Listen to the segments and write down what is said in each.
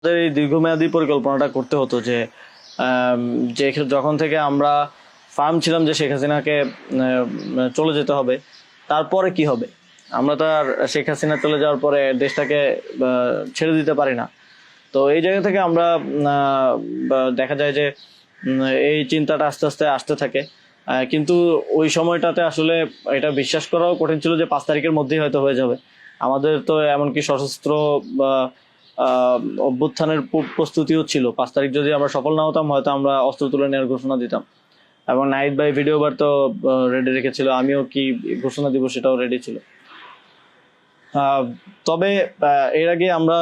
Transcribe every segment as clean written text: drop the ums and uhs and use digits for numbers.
এই দীর্ঘমেয়াদী পরিকল্পনাটা করতে হতো যে যে যখন থেকে আমরা ফার্ম ছিলাম যে শেখ হাসিনাকে চলে যেতে হবে, তারপরে কি হবে। আমরা তো আর শেখ হাসিনা চলে যাওয়ার পরে দেশটাকে ছেড়ে দিতে পারি না। তো এই জায়গা থেকে আমরা দেখা যায় যে এই চিন্তাটা আস্তে আস্তে আসতে থাকে। কিন্তু ওই সময়টাতে আসলে এটা বিশ্বাস করাও কঠিন ছিল যে 5 তারিখের মধ্যেই হয়তো হয়ে যাবে। আমাদের তো এমনকি সশস্ত্র বা আহ, অভ্যুত্থানের প্রস্তুতিও ছিল। 5 তারিখ যদি আমরা সফল না হতাম, হয়তো আমরা অস্ত্র তুলে নেওয়ার ঘোষণা দিতাম। এবং নাহিদ ভাই ভিডিও বার তো রেডি রেখেছিল, আমিও কি ঘোষণা দিব সেটাও রেডি ছিল। আহ, তবে এর আগে আমরা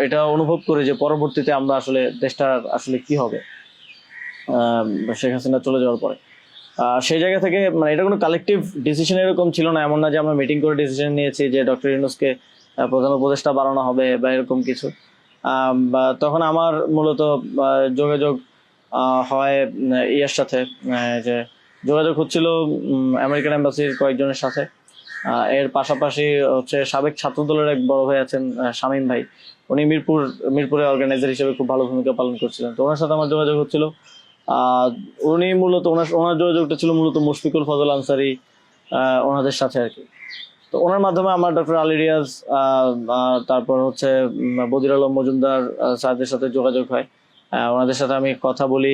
এটা অনুভব করি যে পরবর্তীতে আমরা আসলে দেশটার আসলে কি হবে আহ, শেখ হাসিনা চলে যাওয়ার পরে। সেই জায়গা থেকে মানে এটা কোনো কালেকটিভ ডিসিশন এরকম ছিল না, এমন না যে আমরা মিটিং করে ডিসিশন নিয়েছি যে ডক্টর ইউনূসকে প্রধান উপদেষ্টা বানানো হবে বা এরকম কিছু। বা তখন আমার মূলত যোগাযোগ হয় ইয়ের সাথে, যে যোগাযোগ হচ্ছিল আমেরিকান এম্বাসির কয়েকজনের সাথে। এর পাশাপাশি হচ্ছে সাবেক ছাত্র দলের এক বড় ভাই আছেন, শামীম ভাই। উনি মিরপুরে অর্গানাইজার হিসেবে খুব ভালো ভূমিকা পালন করছিলেন, তো ওনার সাথে আমার যোগাযোগ হচ্ছিল। আহ উনি মূলত ওনার ওনার যোগাযোগটা ছিল মূলত মুশফিকুল ফজল আনসারী ওনাদের সাথে আর কি। তো ওনার মাধ্যমে আমার ডক্টর আলী রিয়াজ, তারপর হচ্ছে বদির আলম মজুমদার স্যারদের সাথে যোগাযোগ হয়। ওনাদের সাথে আমি কথা বলি।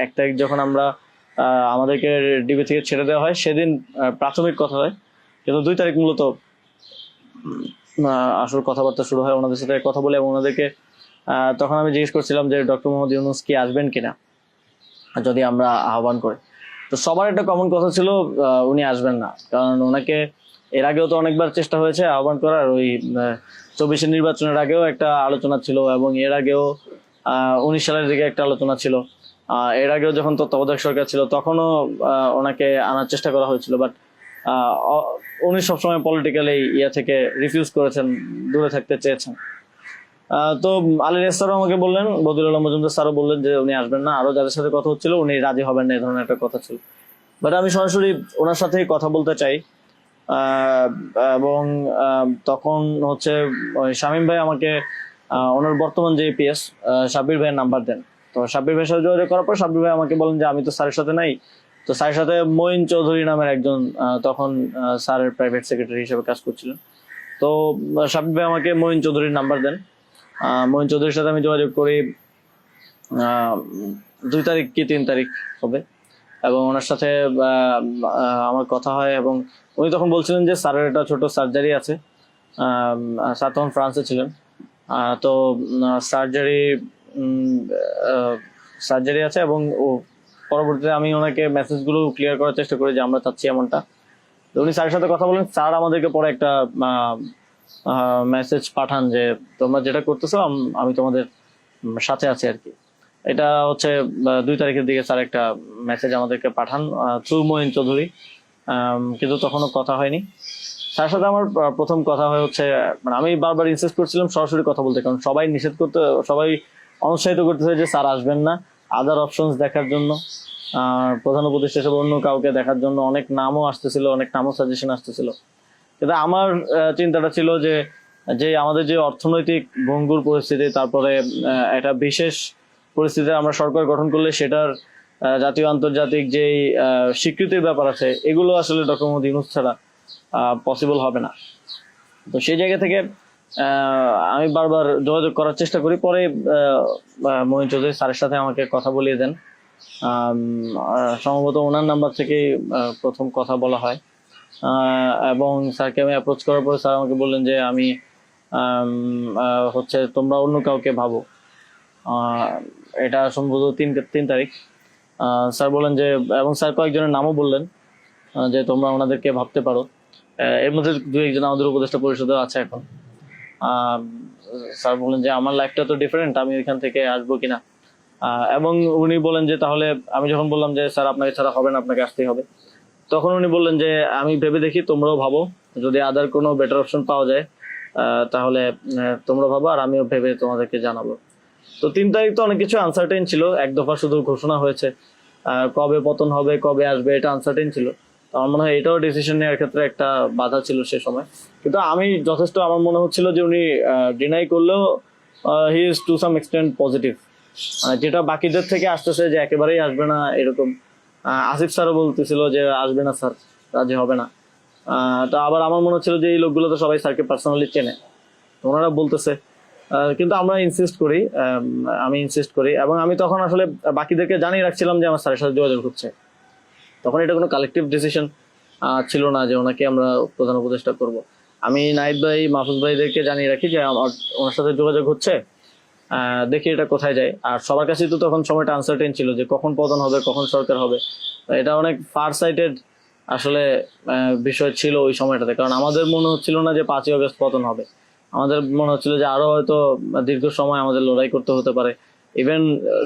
1 তারিখ যখন আমরা আমাদেরকে ডিবি থেকে ছেড়ে দেওয়া হয়, সেদিন প্রাথমিক কথা হয়। কিন্তু 2 তারিখ মূলত আসল কথাবার্তা শুরু হয়। ওনাদের সাথে কথা বলে এবং ওনাদেরকে তখন আমি জিজ্ঞেস করছিলাম যে ডক্টর মোহাম্মদ ইউনূস কি আসবেন কিনা যদি আমরা আহ্বান করি। তো সবার একটা কমন কথা ছিল উনি আসবেন না, কারণ ওনাকে এর আগেও তো অনেকবার চেষ্টা হয়েছে আহ্বান করার। ওই 24-এর নির্বাচনের আগেও একটা আলোচনা ছিল, এবং এর আগেও 19 সালের দিকে একটা আলোচনা ছিল। এর আগেও যখন তত্ত্বাবধায়ক সরকার ছিল তখনও ওনাকে আনার চেষ্টা করা হয়েছিল, বাট উনি সবসময় পলিটিক্যালি ইয়া থেকে রিফিউজ করেছেন, দূরে থাকতে চেয়েছেন। তো আলী রেস স্যারও আমাকে বললেন, বদিউল আলম মজুমদার স্যারও বললেন যে উনি আসবেন না। আরো যাদের সাথে কথা হচ্ছিল উনি রাজি হবেন না, এই ধরনের একটা কথা ছিল। বাট আমি সরাসরি ওনার সাথেই কথা বলতে চাই। আহ, এবং তখন হচ্ছে ওই শামীম ভাই আমাকে ওনার বর্তমান যে পিএস সাব্বির ভাইয়ের নাম্বার দেন। তো সাব্বির ভাইয়ের সাথে যোগাযোগ করার পর সাব্বির ভাই আমাকে বলেন যে আমি তো স্যারের সাথে নাই। তো স্যারের সাথে মঈন চৌধুরী নামের একজন তখন স্যারের প্রাইভেট সেক্রেটারি হিসেবে কাজ করছিলেন। তো সাব্বির ভাই আমাকে মঈন চৌধুরীর নাম্বার দেন। মঈন চৌধুরীর সাথে আমি যোগাযোগ করি 2 তারিখ কি 3 তারিখ হবে, এবং ওনার সাথে আমার কথা হয়। এবং উনি তখন বলছিলেন যে স্যারের একটা ছোট সার্জারি আছে। স্যার তখন ফ্রান্সে ছিলেন। তো সার্জারি সার্জারি আছে, এবং পরবর্তীতে আমি ওনাকে মেসেজগুলো ক্লিয়ার করার চেষ্টা করি যে আমরা চাচ্ছি এমনটা। তো উনি স্যারের সাথে কথা বলেন, স্যার আমাদেরকে পরে একটা মেসেজ পাঠান যে তোমরা যেটা করতেছো আমি তোমাদের সাথে আছি আর কি। এটা হচ্ছে 2 তারিখের দিকে স্যার একটা মেসেজ আমাদেরকে পাঠান থ্রু মঈন চৌধুরী। কিন্তু তখনও কথা হয়নি স্যার সাথে আমার। প্রথম কথা হয়ে হচ্ছে মানে আমি বারবার ইনসিস্ট করছিলাম সরাসরি কথা বলতে, কারণ সবাই নিষেধ করতে, সবাই অনুৎসাহিত করতেছে যে স্যার আসবেন না, আদার অপশনস দেখার জন্য, প্রধান উপদেষ্টা হিসেবে অন্য কাউকে দেখার জন্য অনেক নামও আসতেছিল, অনেক নামও সাজেশন আসতেছিল। কিন্তু আমার চিন্তাটা ছিল যে যে আমাদের যে অর্থনৈতিক ভঙ্গুর পরিস্থিতি, তারপরে একটা বিশেষ পরিস্থিতিতে আমরা সরকার গঠন করলে সেটার জাতীয় আন্তর্জাতিক যেই স্বীকৃতির ব্যাপার আছে, এগুলো আসলে ডক্টর মোহাম্মদ ইউনূস ছাড়া পসিবল হবে না। তো সেই জায়গা থেকে আমি বারবার যোগাযোগ করার চেষ্টা করি। পরে মঈন চৌধুরী স্যারের সাথে আমাকে কথা বলিয়ে দেন। সম্ভবত ওনার নাম্বার থেকেই প্রথম কথা বলা হয়। এবং স্যারকে আমি অ্যাপ্রোচ করার পরে স্যার আমাকে বললেন যে আমি হচ্ছে তোমরা অন্য কাউকে ভাবো। এটা সম্ভবত 3 তারিখ। স্যার বললেন যে, এবং স্যার কয়েকজনের নামও বললেন যে তোমরা ওনাদেরকে ভাবতে পারো। এর মধ্যে 2-1 জন আমাদের উপদেষ্টা পরিষদে আছে এখন। স্যার বললেন যে আমার লাইফটা তো ডিফারেন্ট, আমি ওইখান থেকে আসবো কিনা। এবং উনি বলেন যে তাহলে, আমি যখন বললাম যে স্যার আপনাকে ছাড়া হবে না, আপনাকে আসতেই হবে, তখন উনি বললেন যে আমি ভেবে দেখি, তোমরাও ভাবো, যদি আদার কোনো বেটার অপশন পাওয়া যায় তাহলে তোমরা ভাবো, আর আমিও ভেবে তোমাদেরকে জানাবো। তো 3 তারিখ তো অনেক কিছু আনসার্টেন ছিল, এক দফা শুধু ঘোষণা হয়েছে, কবে পতন হবে কবে আসবে এটা আনসার্টেন ছিল। তো আমার মনে হয় এটাও ডিসিশন নেওয়ার ক্ষেত্রে একটা বাধা ছিল সে সময়। কিন্তু আমি যথেষ্ট, আমার মনে হচ্ছিল যে উনি ডিনাই করলেও he is to some extent positive, যেটা বাকিদের থেকে আসতেছে যে একেবারেই আসবে না এরকম। আসিফ স্যারও বলতেছিল যে আসবে না স্যার, রাজি হবে না। তো আবার আমার মনে হচ্ছিল যে এই লোকগুলো তো সবাই স্যারকে পার্সোনালি চেনে, তো ওনারা বলতেছে। কিন্তু আমরা ইনসিস্ট করি, আমি ইনসিস্ট করি, এবং আমি তখন আসলে বাকিদেরকে জানিয়ে রাখছিলাম যে আমার স্যারের সাথে যোগাযোগ হচ্ছে। তখন এটা কোনো কালেকটিভ ডিসিশন ছিল না যে ওনাকে আমরা প্রধান উপদেষ্টা করব। আমি নাহিদ ভাই, মাহফুজ ভাইদেরকে জানিয়ে রাখি যে আমার ওনার সাথে যোগাযোগ হচ্ছে, দেখি এটা কোথায় যায়। আর সবার কাছেই তো তখন সময়টা আনসার্টেন ছিল যে কখন পতন হবে, কখন সরকার হবে। এটা অনেক ফার সাইটেড আসলে বিষয় ছিল ওই সময়টাতে, কারণ আমাদের মনে হচ্ছিল না যে 5ই আগস্ট পতন হবে। আমাদের মনে হচ্ছিল যে আরো হয়তো দীর্ঘ সময় আমাদের লড়াই করতে হতে পারে। ইভেন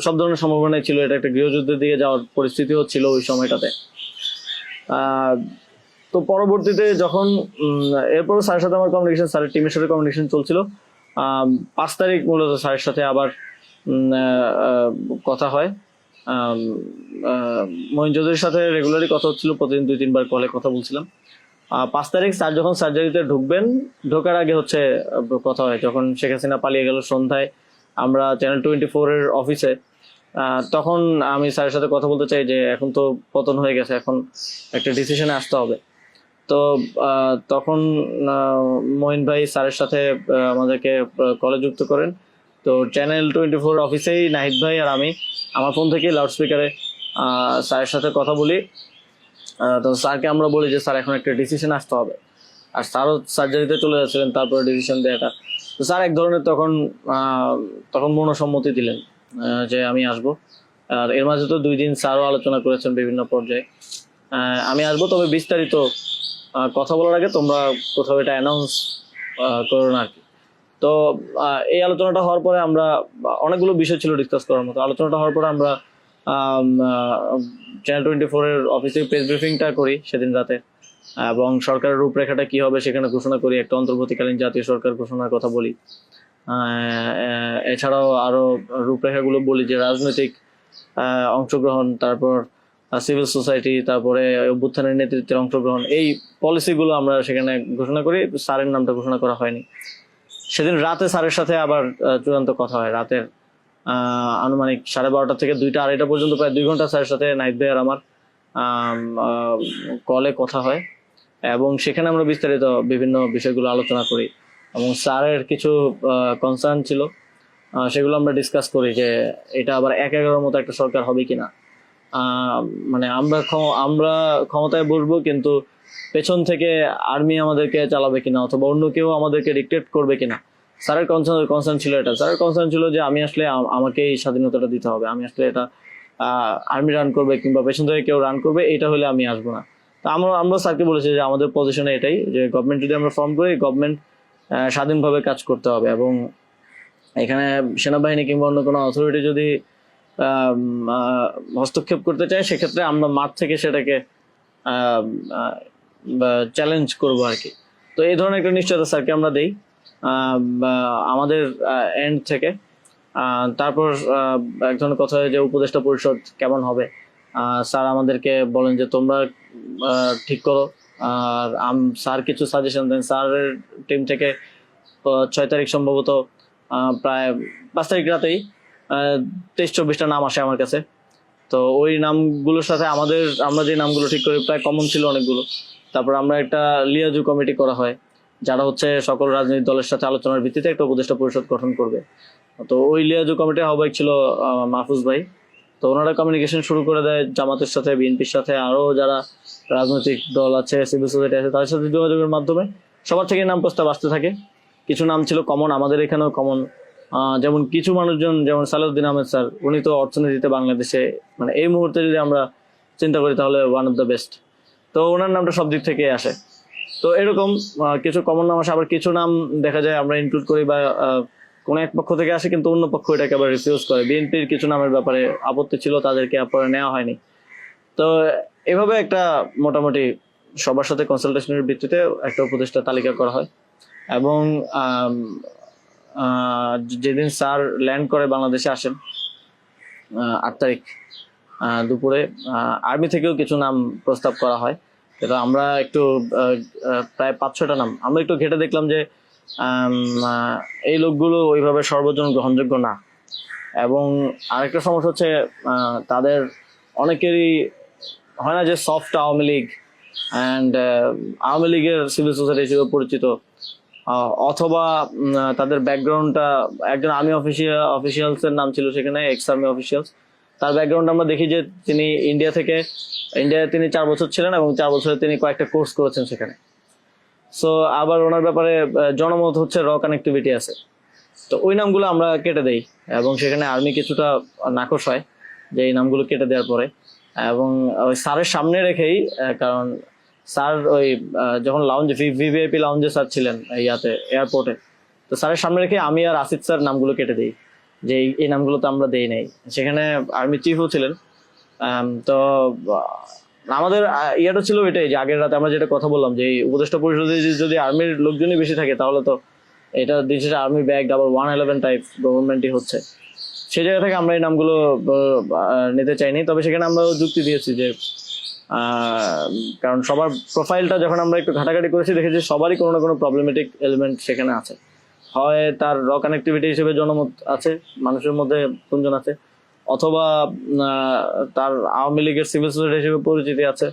সব ধরনের সম্ভাবনাই ছিল, এটা একটা গৃহযুদ্ধের দিকে যাওয়ার পরিস্থিতিও ছিল ওই সময়টাতে। তো পরবর্তীতে যখন এরপর স্যারের সাথে আমার কমিউনিকেশন, স্যারের টিমের সাথে কমিউনিকেশন চলছিল। 5 তারিখ মূলত স্যারের সাথে আবার কথা হয়। মহিন চৌধুরীর সাথে রেগুলারই কথা হচ্ছিল, প্রতিদিন 2-3 বার কলে কথা বলছিলাম। 5 তারিখ স্যার যখন সার্জারিতে ঢুকবেন, ঢোকার আগে হচ্ছে কথা হয়, যখন শেখ হাসিনা পালিয়ে গেল সন্ধ্যায় আমরা চ্যানেল 24 এর অফিসে। তখন আমি স্যারের সাথে কথা বলতে চাই যে এখন তো পতন হয়ে গেছে, এখন একটা ডিসিশনে আসতে হবে। তো তখন মহিন ভাই স্যারের সাথে আমাদেরকে কলে যুক্ত করেন। তো চ্যানেল 24 অফিসেই নাহিদ ভাই আর আমি আমার ফোন থেকে লাউড স্পিকারে স্যারের সাথে কথা বলি। তো স্যারকে আমরা বলি যে স্যার এখন একটা ডিসিশন আসতে হবে, আর স্যারও সার্জারিতে চলে যাচ্ছিলেন তারপরে ডিসিশন দেওয়াটা। তো স্যার এক ধরনের তখন মনোসম্মতি দিলেন যে আমি আসবো। আর এর মাঝে তো 2 দিন স্যারও আলোচনা করেছেন বিভিন্ন পর্যায়ে। আমি আসবো, তবে বিস্তারিত কথা বলার আগে তোমরা কোথাও এটা অ্যানাউন্স করো না আর কি। তো এই আলোচনাটা হওয়ার পরে আমরা অনেকগুলো বিষয় ছিল ডিসকাস করার মতো। আলোচনাটা হওয়ার পরে আমরা চ্যানেল 24 এর অফিসে প্রেস ব্রিফিংটা করি সেদিন রাতে, এবং সরকারের রূপরেখাটা কি হবে সেখানে ঘোষণা করি, একটা অন্তর্বর্তীকালীন জাতীয় সরকার ঘোষণার কথা বলি। এছাড়াও আরো রূপরেখাগুলো বলি যে রাজনৈতিক অংশগ্রহণ, তারপর সিভিল সোসাইটি, তারপরে অভ্যুত্থানের নেতৃত্বের অংশগ্রহণ, এই পলিসিগুলো আমরা সেখানে ঘোষণা করি। স্যারের নামটা ঘোষণা করা হয়নি। সেদিন রাতে স্যারের সাথে আবার চূড়ান্ত কথা হয়, রাতের আনুমানিক 12:30 থেকে 2টা-2:30 পর্যন্ত প্রায় 2 ঘন্টা স্যারের সাথে নাহিদ ভাই আর আমার কলে কথা হয়, এবং সেখানে আমরা বিস্তারিত বিভিন্ন বিষয়গুলো আলোচনা করি, এবং স্যারের কিছু কনসার্ন ছিল সেগুলো আমরা ডিসকাস করি যে এটা আবার 1-11 মতো একটা সরকার হবে কিনা। মানে আমরা ক্ষমতায় বসবো, কিন্তু পেছন থেকে আর্মি আমাদেরকে চালাবে কিনা, অথবা অন্য কেউ আমাদেরকে ডিক্টেট করবে কিনা। স্যারের কনসার্ন ছিল এটা। স্যারের কনসার্ন ছিল যে আমি আসলে আমাকে এই স্বাধীনতাটা দিতে হবে, আমি আসলে এটা আর্মি রান করবে কিংবা পেছন থেকে কেউ রান করবে, এটা হলে আমি আসবো না। তো আমরা স্যারকে বলেছি যে আমাদের পজিশনে এটাই, যে গভর্নমেন্ট যদি আমরা ফর্ম করি, গভর্নমেন্ট স্বাধীনভাবে কাজ করতে হবে, এবং এখানে সেনাবাহিনী কিংবা অন্য কোনো অথরিটি যদি হস্তক্ষেপ করতে চায়, সেক্ষেত্রে আমরা মাঠ থেকে সেটাকে চ্যালেঞ্জ করবো আর কি। তো এই ধরনের একটা নিশ্চয়তা স্যারকে আমরা দেই আমাদের এন্ড থেকে। তারপর এক ধরনের কথা হয় যে উপদেষ্টা পরিষদ কেমন হবে। স্যার আমাদেরকে বলেন যে তোমরা ঠিক করো, আর স্যার কিছু সাজেশন দেন। স্যারের টিম থেকে 6 তারিখ সম্ভবত প্রায় 5 তারিখ রাতেই 23-24টা নাম আসে আমার কাছে। তো ওই নামগুলোর সাথে আমরা যে নামগুলো ঠিক করি প্রায় কমন ছিল অনেকগুলো। তারপর আমরা একটা লিয়াজু কমিটি করা হয়, যারা হচ্ছে সকল রাজনৈতিক দলের সাথে আলোচনার ভিত্তিতে একটা উপদেষ্টা পরিষদ গঠন করবে। তো ওই লিয়াজু কমিটির আহ্বায়ক ছিল মাহফুজ ভাই। তো ওনারা কমিউনিকেশন শুরু করে দেয় জামাতের সাথে, বিএনপির সাথে, আরো যারা রাজনৈতিক দল আছে, সিভিল সোসাইটি আছে, তাদের সাথে যোগাযোগের মাধ্যমে সবার থেকে নাম প্রস্তাব আসতে থাকে। কিছু নাম ছিল কমন, আমাদের এখানেও কমন। যেমন কিছু মানুষজন, যেমন সালাউদ্দিন আহমেদ স্যার, উনি তো অর্থনীতিতে বাংলাদেশে মানে এই মুহূর্তে যদি আমরা চিন্তা করি তাহলে ওয়ান অফ দ্য বেস্ট। তো ওনার নামটা সব দিক থেকে আসে। তো এরকম কিছু কমন নাম আসে, আবার কিছু নাম দেখা যায় আমরা ইনক্লুড করি বা কোনো এক পক্ষ থেকে আসে, কিন্তু অন্য পক্ষ এটাকে আবার রিফিউজ করে। বিএনপির কিছু নামের ব্যাপারে আপত্তি ছিল, তাদেরকে পরে নেওয়া হয়নি। তো এভাবে একটা মোটামুটি সবার সাথে কনসালটেশনের ভিত্তিতে একটা উপদেষ্টা তালিকা করা হয়, এবং যেদিন স্যার ল্যান্ড করে বাংলাদেশে আসেন 8 তারিখ দুপুরে, আর্মি থেকেও কিছু নাম প্রস্তাব করা হয়। এটা আমরা একটু প্রায় 5-6টা নাম আমরা একটু ঘেটে দেখলাম যে এই লোকগুলো ওইভাবে সর্বজন গ্রহণযোগ্য না। এবং আরেকটা সমস্যা হচ্ছে তাদের অনেকেরই হয় না যে সফট আওয়ামী লীগ অ্যান্ড আওয়ামী লীগের সিভিল সোসাইটি হিসেবে পরিচিত, অথবা তাদের ব্যাকগ্রাউন্ডটা একজন আর্মি অফিসিয়ালস এর নাম ছিল সেখানে, এক্স আর্মি অফিসিয়ালস। তার ব্যাকগ্রাউন্ড আমরা দেখি যে তিনি ইন্ডিয়ায় তিনি 4 বছর ছিলেন এবং 4 বছরে তিনি কয়েকটা কোর্স করেছেন সেখানে। সো আবার ওনার ব্যাপারে জনমত হচ্ছে র কানেক্টিভিটি আছে, তো ওই নামগুলো আমরা কেটে দেই এবং সেখানে আর্মি কিছুটা নাকশ হয় যে এই নামগুলো কেটে দেওয়ার পরে। এবং ওই স্যারের সামনে রেখেই, কারণ স্যার ওই যখন ভিভিআইপি লাউঞ্জে স্যার ছিলেন ইয়াতে এয়ারপোর্টে, তো স্যারের সামনে রেখে আমি আর আসিফ স্যার নামগুলো কেটে দিই যে এই নামগুলো তো আমরা দেই নাই। সেখানে আর্মি চিফও ছিলেন। তো আমাদের ইয়েটা ছিল এটাই যে আগের রাতে আমরা যেটা কথা বললাম যে এই উপদেষ্টা পরিষদে যদি আর্মির লোকজনই বেশি থাকে তাহলে তো এটা দিন শেষে আর্মি ব্যাগ আবার 111 টাইপ গভর্নমেন্টই হচ্ছে। সেই জায়গা থেকে আমরা এই নামগুলো নিতে চাইনি। তবে সেখানে আমরা যুক্তি দিয়েছি যে কারণ সবার প্রোফাইলটা যখন আমরা একটু ঘাটাঘাটি করেছি দেখেছি সবারই কোনো না কোনো প্রবলেমেটিক এলিমেন্ট সেখানে আছে। হয় তার র কানেক্টিভিটি হিসেবে জনমত আছে মানুষের মধ্যে গুঞ্জন আছে, অথবা তার আওয়ামী লীগের সিভিল সোসাইটি হিসেবে পরিচিতি আছে।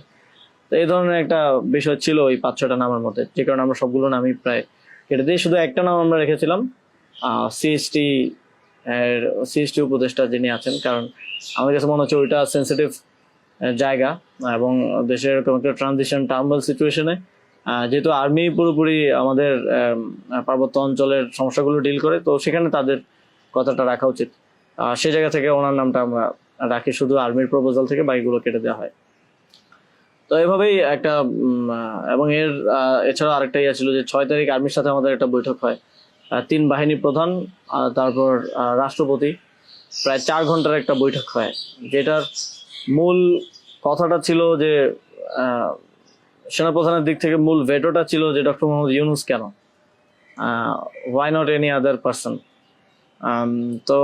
তো এই ধরনের একটা বিষয় ছিল ওই 5-6টা নামের মধ্যে, যে কারণে আমরা সবগুলো নামই প্রায় কেটে দিয়ে শুধু একটা নাম আমরা রেখেছিলাম সিএসটি উপদেষ্টা যিনি আছেন। কারণ আমার কাছে মনে হচ্ছে ওইটা সেন্সিটিভ জায়গা এবং দেশের এরকম একটা ট্রানজিশন টার্মাল সিচুয়েশনে যেহেতু আর্মি পুরোপুরি আমাদের পার্বত্য অঞ্চলের সমস্যাগুলো ডিল করে, তো সেখানে তাদের কথাটা রাখা উচিত। সেই জায়গা থেকে ওনার নামটা আমরা রাখি, শুধু আর্মির প্রপোজাল থেকে বাকিগুলো কেটে দেওয়া হয়। তো এভাবেই একটা এবং এছাড়া আরেকটা ইয়ে ছিল যে 6 তারিখ আর্মির সাথে আমাদের একটা বৈঠক হয়, 3 বাহিনী প্রধান তারপর রাষ্ট্রপতি, প্রায় 4 ঘন্টার একটা বৈঠক হয়। যেটার মূল কথাটা ছিল যে সেনাপ্রধানের দিক থেকে মূল ভেটোটা ছিল যে ডক্টর মোহাম্মদ ইউনূস কেন, why not any other person. তো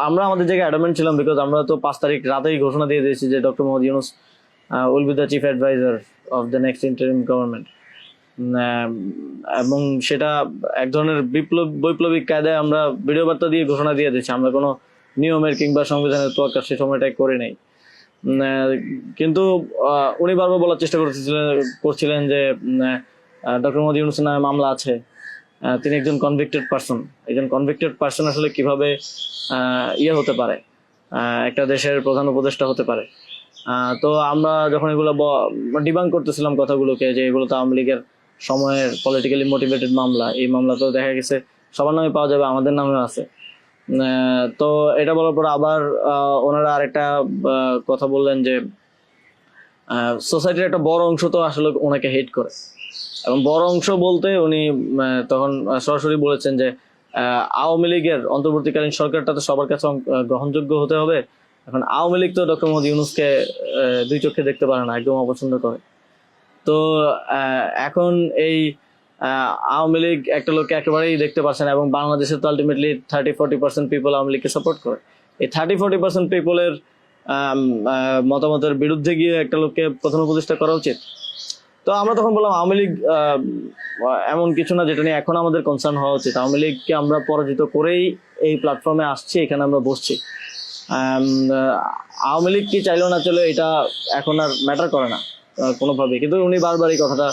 আমরা আমাদের জায়গায় অ্যাডামেন্ট ছিলাম, বিকজ আমরা তো 5 তারিখ রাতেই ঘোষণা দিয়ে দিয়েছি যে doctor Mohammad Yunus will be the chief adviser of the next interim government. এবং সেটা এক ধরনের বৈপ্লবিক কায়দায় আমরা ভিডিও বার্তা দিয়ে ঘোষণা দিয়ে দিচ্ছি, আমরা কোনো নিয়মের কিংবা সংবিধানের তোয়াক্কা সে সময়টাই করি নাই। কিন্তু উনি বারবার বলার চেষ্টা করছিলেন যে ডক্টর মোহাম্মদ ইউনূসের নামে মামলা আছে, তিনি একজন কনভিক্টেড পার্সন। একজন কনভিক্টেড পার্সন আসলে কিভাবে ইয়ে হতে পারে, একটা দেশের প্রধান উপদেষ্টা হতে পারে। তো আমরা যখন এগুলো ডিবাঙ্ক করতেছিলাম কথাগুলোকে যে এগুলো তো আওয়ামী লীগের সময়ের পলিটিক্যালি মোটিভেটেড মামলা, এই মামলা তো দেখা গেছে সবার নামে পাওয়া যাবে, আমাদের নামেও আছে। তো এটা বলার পর আবার ওনারা আরেকটা কথা বললেন যে সোসাইটির একটা বড় অংশ তো আসলে ওনাকে হেট করে, এবং বড় অংশ বলতে উনি তখন সরাসরি বলেছেন যে আওয়ামী লীগের অন্তর্বর্তীকালীন সরকারটা তো সবার কাছে গ্রহণযোগ্য হতে হবে। এখন আওয়ামী লীগ তো ডক্টর মোহাম্মদ ইউনূসকে 2 চোখে দেখতে পারে না, একদম অপছন্দ করে। তো এখন এই আওয়ামী লীগ একটা লোককে একেবারেই দেখতে পাচ্ছে না, এবং বাংলাদেশে তো আলটিমেটলি 30-40% পিপল আওয়ামী লীগকে সাপোর্ট করে। এই 30-40% পিপলের মতামতের বিরুদ্ধে গিয়ে একটা লোককে প্রধান উপদেষ্টা করা উচিত। তো আমরা তখন বললাম আওয়ামী লীগ এমন কিছু না যেটা নিয়ে এখন আমাদের কনসার্ন হওয়া উচিত। আওয়ামী লীগকে আমরা পরাজিত করেই এই প্ল্যাটফর্মে আসছি, এখানে আমরা বসছি। আওয়ামী লীগ কি চাইলেও না চলে এটা এখন আর ম্যাটার করে না কোনোভাবেই। কিন্তু উনি বারবার এই কথাটা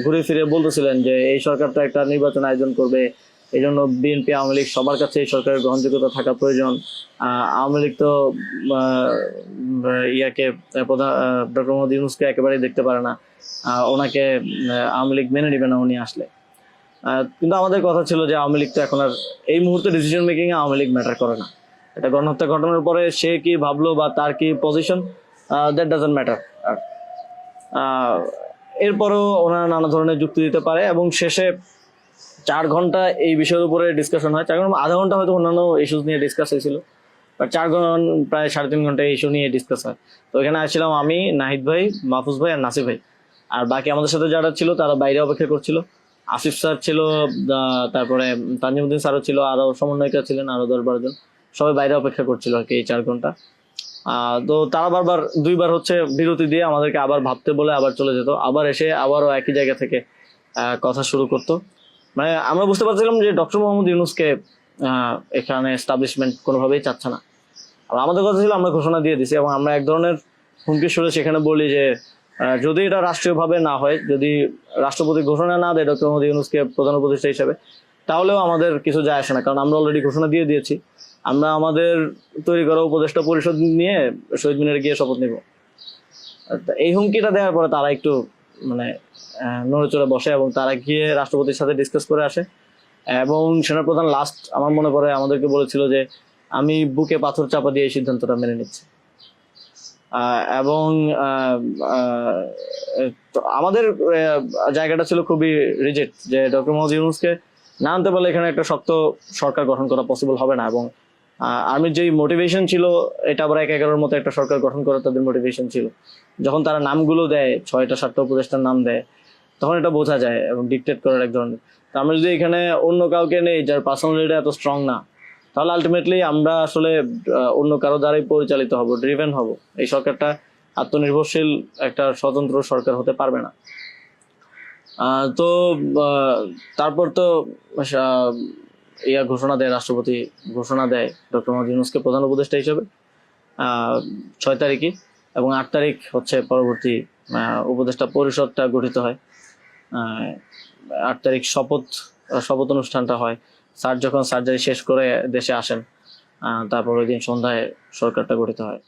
ঘুরে ফিরে বলতেছিলেন যে এই সরকারটা একটা নির্বাচন আয়োজন করবে, এই জন্য বিএনপি আওয়ামী লীগ সবার কাছে এই সরকারের গ্রহণযোগ্যতা থাকা প্রয়োজন। আওয়ামী লীগ তো ডক্টর মোহাম্মদ ইউনূসকে একেবারেই দেখতে পারে না, ওনাকে আওয়ামী লীগ মেনে নেবে না উনি আসলে। কিন্তু আমাদের কথা ছিল যে আওয়ামী লীগ তো এখন আর এই মুহূর্তে ডিসিশন মেকিং এ আওয়ামী লীগ ম্যাটার করে না। এটা গণহত্যা ঘটনার পরে সে কি ভাবলো বা তার কি পজিশন, দ্যাট ডাজন্ট ম্যাটার। এরপরেও ওনারা নানা ধরনের যুক্তি দিতে পারে, এবং শেষে 4 ঘন্টা এই বিষয়ের উপরে ডিসকাশন হয়। 4 ঘন্টা, আধা ঘন্টা হয়তো অন্যান্য ইস্যুস নিয়ে ডিসকাস হয়েছিল, বাট 4 ঘন্টা প্রায় 3.5 ঘন্টা ইস্যু নিয়ে ডিসকাস হয়। তো এখানে আসছিলাম আমি, নাহিদ ভাই, মাহফুজ ভাই আর নাসির ভাই, আর বাকি আমাদের সাথে যারা ছিল তারা বাইরে অপেক্ষা করছিল। আসিফ স্যার ছিল, তারপরে তানজিমুদ্দিন স্যারও ছিল, আরো সমন্বয়িকা ছিলেন আরো 10-12 জন, সবাই বাইরে অপেক্ষা করছিল আর কি এই 4 ঘন্টা। তো তারা বারবার 2বার হচ্ছে বিরতি দিয়ে আমাদেরকে আবার ভাবতে বলে আবার চলে যেত, আবার এসে আবারও একই জায়গা থেকে কথা শুরু করতো। মানে আমরা বুঝতে পারছিলাম যে ডক্টর মোহাম্মদ ইউনূসকে এখানে এস্টাবলিশমেন্ট কোনোভাবেই চাচ্ছে না। আর আমাদের কথা ছিল আমরা ঘোষণা দিয়ে দিছি, এবং আমরা এক ধরনের হুমকি সুরে সেখানে বলি যে যদি এটা রাষ্ট্রীয়ভাবে না হয়, যদি রাষ্ট্রপতি ঘোষণা না দেয় ডক্টর মোহাম্মদ ইউনূসকে প্রধান উপদেষ্টা হিসেবে, তাহলেও আমাদের কিছু যায় আসে না, কারণ আমরা অলরেডি ঘোষণা দিয়ে দিয়েছি। আমরা আমাদের তৈরি করা উপদেষ্টা পরিষদ নিয়ে শহীদ মিনারে গিয়ে শপথ নিব। এই হুমকিটা দেওয়ার পরে তারা একটু মানে নড়েচড়ে বসে, এবং তারা গিয়ে রাষ্ট্রপতির সাথে ডিসকাস করে আসে। এবং সেনাপ্রধান লাস্ট আমার মনে পড়ে আমাদেরকে বলেছিল যে আমি বুকে পাথর চাপা দিয়ে এই সিদ্ধান্তটা মেনে নিচ্ছি। এবং আমাদের জায়গাটা ছিল খুবই রিজেক্ট, যে ডক্টর মোহাম্মদ ইউনূসকে না আনতে পারলে এখানে একটা শক্ত সরকার গঠন করা পসিবল হবে না। এবং আর্মির যেই মোটিভেশন ছিল, এটা আবার ১/১১-এর মতো একটা সরকার গঠন করার তাদের মোটিভেশন ছিল। যখন তারা নামগুলো দেয়, ৬টা-৭টা উপদেষ্টার নাম দেয়, তখন এটা বোঝা যায়, এবং ডিকটেট করার এক ধরনের। তো আমরা যদি এখানে অন্য কাউকে নেই যার পার্সোনালিটি এত স্ট্রং না, তাহলে আলটিমেটলি আমরা আসলে অন্য কারো দ্বারাই পরিচালিত হব, ড্রিভেন হব। এই সরকারটা আত্মনির্ভরশীল একটা স্বতন্ত্র সরকার হতে পারবে না। তো তারপর তো ঘোষণা দেয়, রাষ্ট্রপতি ঘোষণা দেয় ডক্টর মোহাম্মদ ইউনূসকে প্রধান উপদেষ্টা হিসেবে ৬ তারিখে, এবং ৮ তারিখ হচ্ছে পরবর্তী উপদেষ্টা পরিষদটা গঠিত হয়। ৮ তারিখ শপথ অনুষ্ঠানটা হয়। স্যার যখন সার্জারি শেষ করে দেশে আসেন, তারপর ওই দিন সন্ধ্যায় সরকারটা গঠিত হয়।